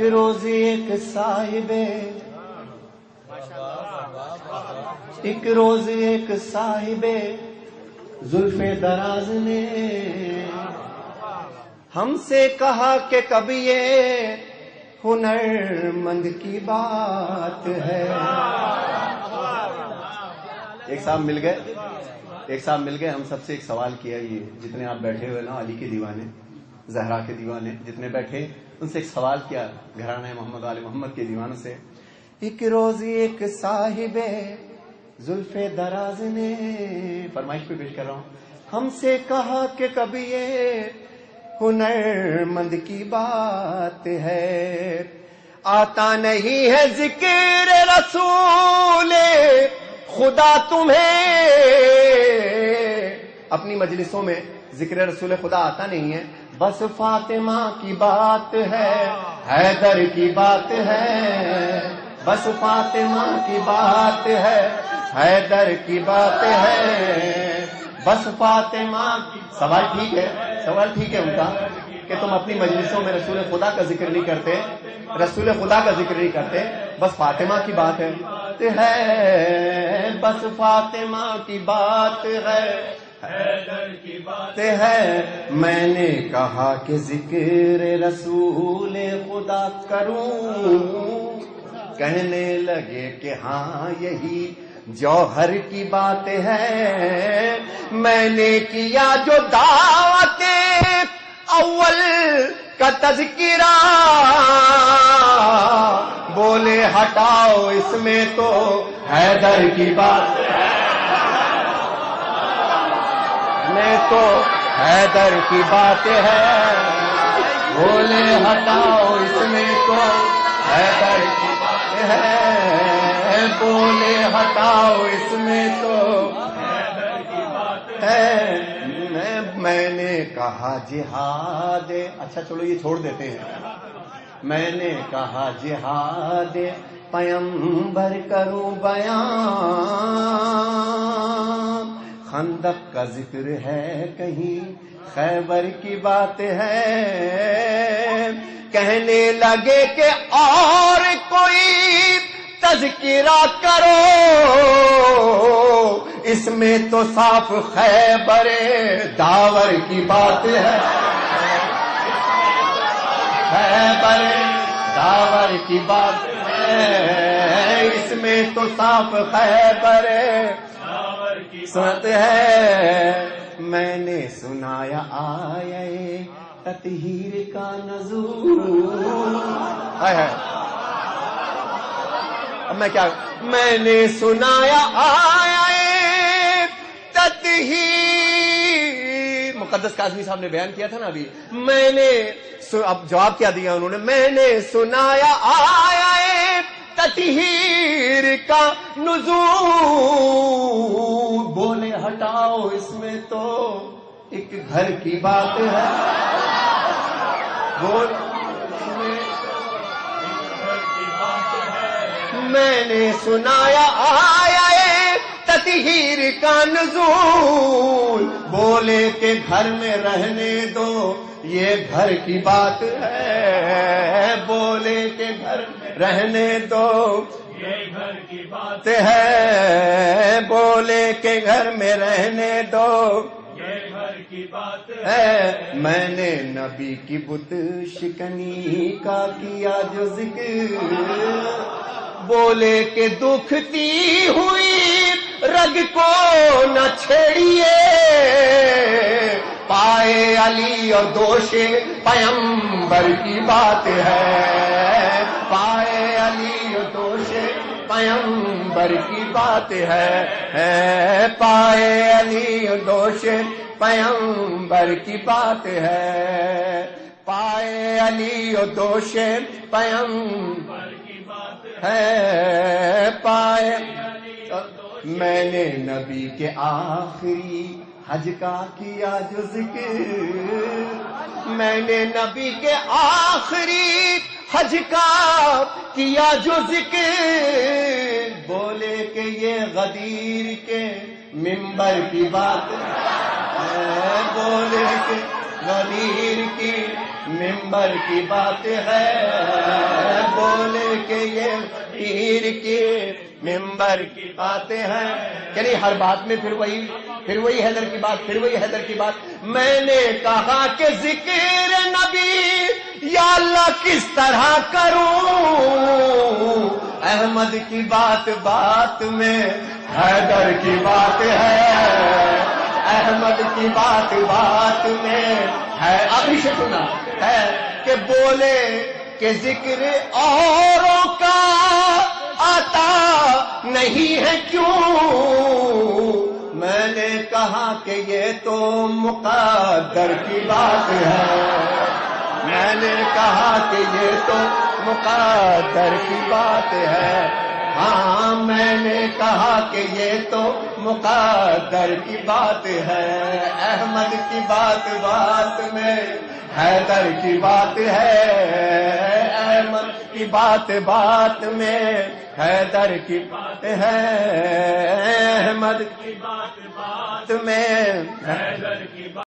ایک روز ایک صاحب زلف دراز نے ہم سے کہا کہ کب یہ ہنر مند کی بات ہے. ایک صاحب مل گئے ہم سب سے ایک سوال کیا. یہ جتنے آپ بیٹھے ہوئے نا علی کے دیوانے، زہرا کے دیوانے جتنے بیٹھے، ان سے ایک سوال کیا گھرانہ محمد علی محمد کے دیوانوں سے. ایک روز ایک صاحب زلف دراز نے، فرمائش پہ پیش کر رہا ہوں، ہم سے کہا کہ کبھی یہ ہنر مند کی بات ہے. آتا نہیں ہے ذکر رسول خدا تمہیں، اپنی مجلسوں میں ذکر رسول خدا آتا نہیں ہے. بس فاطمہ کی بات ہے، حیدر کی بات ہے. بس فاطمہ کی بات ہے، حیدر کی بات ہے. بس فاطمہ کی. سوال ٹھیک ہے ان کا کہ تم اپنی مجلسوں میں رسول خدا کا ذکر نہیں کرتے، بس فاطمہ کی بات ہے. بس فاطمہ کی بات ہے، حیدر کی بات ہے. میں نے کہا کہ ذکر رسول خدا کروں، کہنے لگے کہ ہاں یہی جوہر کی بات ہے. میں نے کیا جو دعوت اول کا تذکرہ، بولے ہٹاؤ اس میں تو حیدر کی بات ہے، میں تو حیدر کی بات ہے. بولے ہٹاؤ اس میں تو حیدر کی بات ہے. بولے ہٹاؤ اس میں تو حیدر کی بات ہے. میں نے کہا جہاد، اچھا چلو یہ چھوڑ دیتے ہیں. میں نے کہا جہاد پیمبر کروں بیان، خندق کا ذکر ہے کہیں خیبر کی بات ہے. کہنے لگے کہ اور کوئی تذکرہ کرو، اس میں تو صاف خیبر داور کی بات ہے، خیبر داور کی بات ہے. اس میں تو صاف خیبر داور کی بات ہے. میں نے سنایا آیے تطہیر کا نزول، اب میں کیا، میں نے سنایا آیے تطہیر، مقدس کاظمی صاحب نے بیان کیا تھا نا ابھی. میں نے اب جواب کیا دیا انہوں نے، میں نے سنایا آیے تطہیر کا نزول، بولے ہٹاؤ اس میں تو ایک گھر کی بات ہے. میں نے سنایا آیے تطہیر کا نزول، بولے کہ گھر میں رہنے دو یہ گھر کی بات ہے. بولے کہ گھر میں رہنے دو یہ گھر کی بات ہے. بولے کہ گھر میں رہنے دو یہ گھر کی بات ہے. میں نے نبی کی بت شکنی کا کیا جو ذکر، بولے کہ دکھتی ہوئی رگ کو نہ چھیڑیے، پائے علی اور دوش پیمبر کی بات ہے. پائے علی اور دوش پیمبر کی بات ہے. پائے علی اور دوش پیمبر کی بات ہے. پائے علی اور دوش پیمبر کی بات ہے. پائے. میں نے نبی کے آخری حج کا کیا جو ذکر، میں نے نبی کے آخری حج کا کیا جو ذکر، بولے کہ یہ غدیر کے منبر کی بات ہے. بولے کہ غدیر کی منبر کی بات ہے، بولے کہ یہ غدیر کی منبر کی باتیں ہیں. یعنی ہر بات میں پھر وہی حیدر کی بات، پھر وہی حیدر کی بات. میں نے کہا کہ ذکر نبی یا اللہ کس طرح کروں، احمد کی بات بات میں حیدر کی بات ہے، احمد کی بات بات میں ہے. ابھی سے سنا ہے کہ بولے کہ ذکر اوروں کا آتا نہیں ہے کیوں. میں نے کہا کہ یہ تو مقدر کی بات ہے، میں نے کہا کہ یہ تو مقدر کی بات ہے. ہاں میں نے کہا کہ یہ تو مقدر کی بات ہے. احمد کی بات بات میں حیدر کی بات ہے، احمد کی بات بات میں حیدر کی بات ہے، احمد کی بات بات میں حیدر کی بات